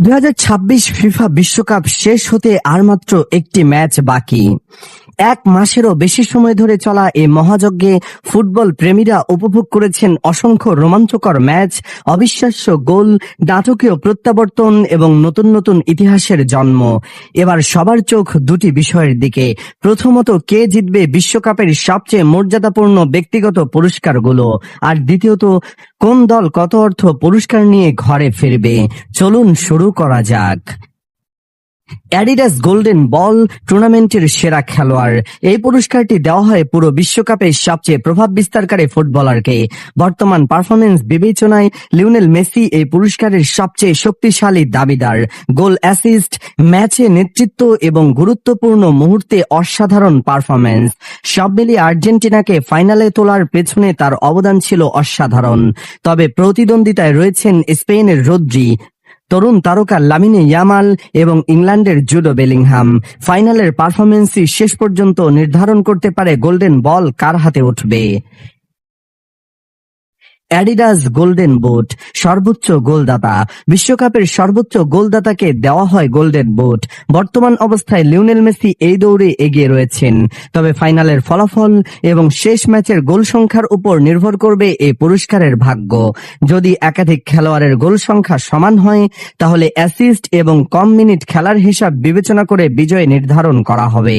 2026 FIFA বিশ্বকাপ শেষ হতে আর মাত্র একটি ম্যাচ বাকি। এক মাসেরও বেশি সময় ধরে চলা এই মহাযজ্ঞে ফুটবল প্রেমীরা উপভোগ করেছেন অসংখ্য রোমাঞ্চকর ম্যাচ, অবিশ্বাস্য গোল, নাটকীয় প্রত্যাবর্তন এবং নতুন নতুন ইতিহাসের জন্ম। এবার সবার চোখ দুটি বিষয়ের দিকে। প্রথমত, কে জিতবে বিশ্বকাপের সবচেয়ে মর্যাদাপূর্ণ ব্যক্তিগত পুরস্কারগুলো, আর দ্বিতীয়ত, কোন দল কত অর্থ পুরস্কার নিয়ে ঘরে ফিরবে। চলুন শুরু করা যাক। অ্যাডিডাস গোল্ডেন বল টুর্নামেন্টের সেরা খেলোয়াড়। এই পুরস্কারটি দেওয়া হয় পুরো বিশ্বকাপে সবচেয়ে প্রভাব বিস্তারকারী ফুটবলারকে। বর্তমান পারফরমেন্স বিবেচনায় লিওনেল মেসি এই পুরস্কারের সবচেয়ে শক্তিশালী দাবিদার। গোল, অ্যাসিস্ট, ম্যাচে নেতৃত্ব এবং গুরুত্বপূর্ণ মুহূর্তে অসাধারণ পারফরমেন্স, সব মিলিয়ে আর্জেন্টিনাকে ফাইনালে তোলার পেছনে তার অবদান ছিল অসাধারণ। তবে প্রতিদ্বন্দ্বিতায় রয়েছেন স্পেনের রদ্রি, তরুণ তারকা লামিনে ইয়ামাল এবং ইংল্যান্ডের জুডো বেলিংহাম। ফাইনালের পারফরমেন্সই শেষ পর্যন্ত নির্ধারণ করতে পারে গোল্ডেন বল কার হাতে উঠবে। অ্যাডিডাস গোল্ডেন বুট সর্বোচ্চ গোলদাতা। বিশ্বকাপের সর্বোচ্চ গোলদাতাকে দেওয়া হয় গোল্ডেন বুট। বর্তমান অবস্থায় লিওনেল মেসি এই দৌড়ে এগিয়ে রয়েছেন। তবে ফাইনালের ফলাফল এবং শেষ ম্যাচের গোল সংখ্যার উপর নির্ভর করবে এই পুরস্কারের ভাগ্য। যদি একাধিক খেলোয়াড়ের গোল সংখ্যা সমান হয়, তাহলে অ্যাসিস্ট এবং কম মিনিট খেলার হিসাব বিবেচনা করে বিজয় নির্ধারণ করা হবে।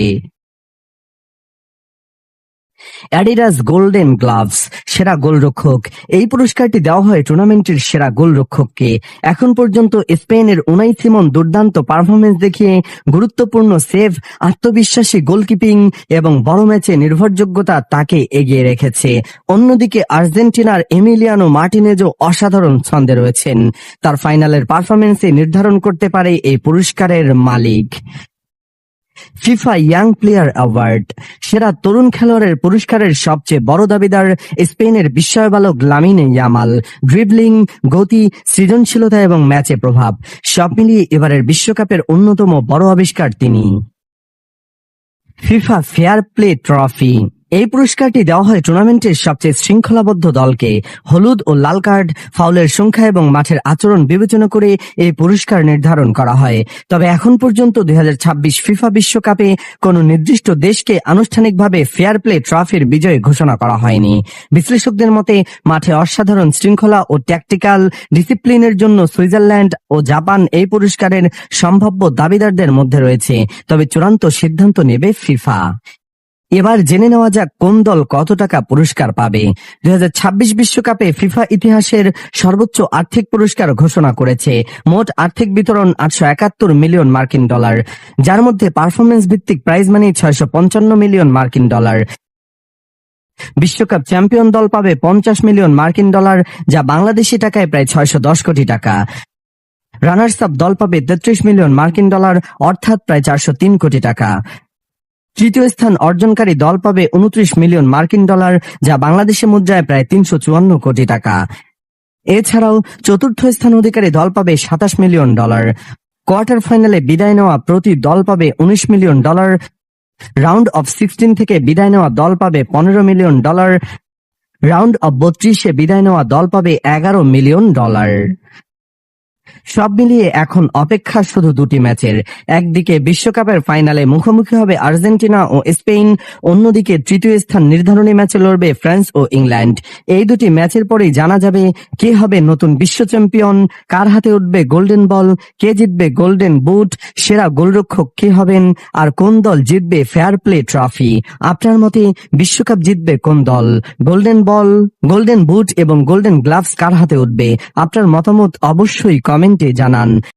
অ্যাডিডাস গোল্ডেন গ্লাভস সেরা গোলরক্ষক। এই পুরস্কারটি দেওয়া হয় টুর্নামেন্টের সেরা গোলরক্ষককে। এখন পর্যন্ত স্পেনের উনাই সিমন দুর্দান্ত পারফরমেন্স দেখিয়ে গুরুত্বপূর্ণ সেভ, আত্মবিশ্বাসী গোলকিপিং এবং বড় ম্যাচে নির্ভরযোগ্যতা তাকে এগিয়ে রেখেছে। অন্যদিকে আর্জেন্টিনার এমিলিয়ানো মার্টিনেজও অসাধারণ ছন্দে রয়েছেন। তার ফাইনালের পারফরমেন্সে নির্ধারণ করতে পারে এই পুরস্কারের মালিক। ফিফা ইয়াং প্লেয়ার অ্যাওয়ার্ড সেরা তরুণ খেলোয়াড়ের পুরস্কারের সবচেয়ে বড় দাবিদার স্পেনের বিস্ময়বালক লামিনে ইয়ামাল। ড্রিবলিং, গতি, সৃজনশীলতা এবং ম্যাচে প্রভাব, সব মিলিয়ে এবারের বিশ্বকাপের অন্যতম বড় আবিষ্কার তিনি। ফিফা ফেয়ার প্লে ট্রফি এই পুরস্কারটি দেওয়া হয় টুর্নামেন্টের সবচেয়ে শৃঙ্খলাবদ্ধ দলকে। হলুদ ও লাল কার্ড, ফাউলের সংখ্যা এবং মাঠের আচরণ বিবেচনা করে এই পুরস্কার নির্ধারণ করা হয়। তবে এখন পর্যন্ত 2026 ফিফা বিশ্বকাপে কোনো নির্দিষ্ট দেশকে আনুষ্ঠানিকভাবে ফেয়ার প্লে ট্রফির বিজয় ঘোষণা করা হয়নি। বিশ্লেষকদের মতে মাঠে অসাধারণ শৃঙ্খলা ও ট্যাকটিক্যাল ডিসিপ্লিনের জন্য সুইজারল্যান্ড ও জাপান এই পুরস্কারের সম্ভাব্য দাবিদারদের মধ্যে রয়েছে। তবে চূড়ান্ত সিদ্ধান্ত নেবে ফিফা। এবার জেনে নেওয়া যাক কোন দল কত টাকা পুরস্কার পাবে। 2026 বিশ্বকাপে ফিফা ইতিহাসের সর্বোচ্চ আর্থিক পুরস্কার ঘোষণা করেছে। মোট আর্থিক বিতরণ 871 মিলিয়ন মার্কিন ডলার, যার মধ্যে পারফরমেন্স ভিত্তিক প্রাইজ মানি 655 মিলিয়ন মার্কিন ডলার। বিশ্বকাপ চ্যাম্পিয়ন দল পাবে 50 মিলিয়ন মার্কিন ডলার, যা বাংলাদেশি টাকায় প্রায় 610 কোটি টাকা। রানার্স আপ দল পাবে 33 মিলিয়ন মার্কিন ডলার, অর্থাৎ প্রায় 403 কোটি টাকা। তৃতীয় স্থান অর্জনকারী দল পাবে 29 মিলিয়ন মার্কিন ডলার, যা বাংলাদেশি মুদ্রায় প্রায় 354 কোটি টাকা। এছাড়াও চতুর্থ স্থান অধিকারী দল পাবে 27 মিলিয়ন ডলার। কোয়ার্টার ফাইনালে বিদায় নেওয়া প্রতি দল পাবে 19 মিলিয়ন ডলার। রাউন্ড অফ 16 থেকে বিদায় নেওয়া দল পাবে 15 মিলিয়ন ডলার। রাউন্ড অফ 32-এ বিদায় নেওয়া দল পাবে 11 মিলিয়ন ডলার। সব মিলিয়ে এখন অপেক্ষা শুধু দুটি ম্যাচের। একদিকে বিশ্বকাপের ফাইনালে মুখোমুখি হবে আর্জেন্টিনা ও স্পেন, অন্যদিকে তৃতীয় স্থান নির্ধারণী ম্যাচে লড়বে ফ্রান্স ও ইংল্যান্ড। এই দুটি ম্যাচের পরেই জানা যাবে কে হবে নতুন বিশ্ব চ্যাম্পিয়ন, কার হাতে উঠবে গোল্ডেন বল, কে জিতবে গোল্ডেন বুট, সেরা গোলরক্ষক কে হবেন, আর কোন দল জিতবে ফেয়ার প্লে ট্রফি। আপনার মতে বিশ্বকাপ জিতবে কোন দল? গোল্ডেন বল, গোল্ডেন বুট এবং গোল্ডেন গ্লাভস কার হাতে উঠবে? আপনার মতামত অবশ্যই কমেন্টে জানান।